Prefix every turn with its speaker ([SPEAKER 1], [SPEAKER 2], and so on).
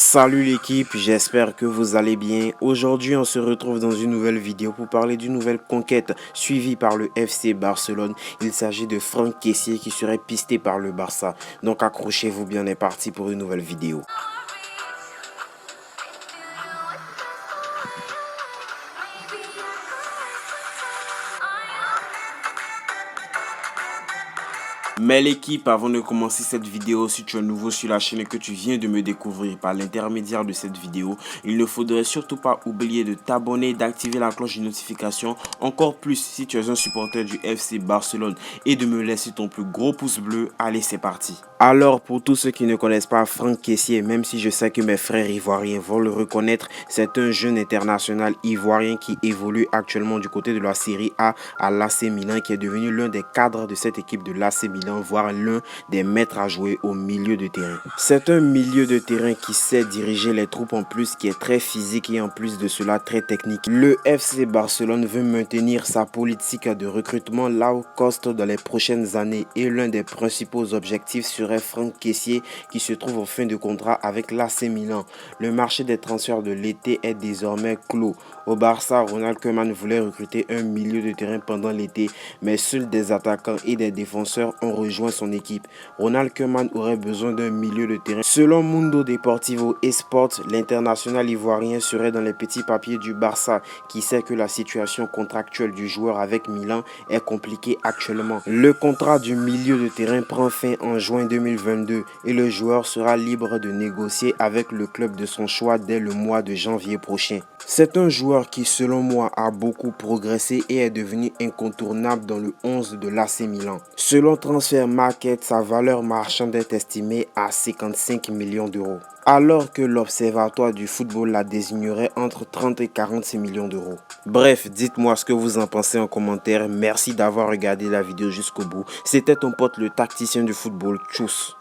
[SPEAKER 1] Salut l'équipe, j'espère que vous allez bien. Aujourd'hui, on se retrouve dans une nouvelle vidéo pour parler d'une nouvelle conquête suivie par le FC Barcelone. Il s'agit de Franck Kessié qui serait pisté par le Barça. Donc accrochez-vous bien, on est parti pour une nouvelle vidéo. Mais l'équipe, avant de commencer cette vidéo, si tu es nouveau sur la chaîne et que tu viens de me découvrir par l'intermédiaire de cette vidéo, il ne faudrait surtout pas oublier de t'abonner, d'activer la cloche de notification, encore plus si tu es un supporter du FC Barcelone et de me laisser ton plus gros pouce bleu. Allez, c'est parti. Alors, pour tous ceux qui ne connaissent pas Franck Kessié, même si je sais que mes frères ivoiriens vont le reconnaître, c'est un jeune international ivoirien qui évolue actuellement du côté de la Série A à l'AC Milan, qui est devenu l'un des cadres de cette équipe de l'AC Milan, voire l'un des maîtres à jouer au milieu de terrain. C'est un milieu de terrain qui sait diriger les troupes en plus, qui est très physique et en plus de cela très technique. Le FC Barcelone veut maintenir sa politique de recrutement low cost dans les prochaines années et l'un des principaux objectifs serait Franck Kessié qui se trouve en fin de contrat avec l'AC Milan. Le marché des transferts de l'été est désormais clos. Au Barça, Ronald Koeman voulait recruter un milieu de terrain pendant l'été, mais seuls des attaquants et des défenseurs ont rejoint son équipe. Ronald Koeman aurait besoin d'un milieu de terrain. Selon Mundo Deportivo Esport, l'international ivoirien serait dans les petits papiers du Barça, qui sait que la situation contractuelle du joueur avec Milan est compliquée actuellement. Le contrat du milieu de terrain prend fin en juin 2022 et le joueur sera libre de négocier avec le club de son choix dès le mois de janvier prochain. C'est un joueur qui, selon moi, a beaucoup progressé et est devenu incontournable dans le 11 de l'AC Milan. Selon Transfer Market, sa valeur marchande est estimée à 55 millions d'euros, alors que l'Observatoire du football la désignerait entre 30 et 46 millions d'euros. Bref, dites-moi ce que vous en pensez en commentaire. Merci d'avoir regardé la vidéo jusqu'au bout. C'était ton pote le tacticien du football. Tchuss.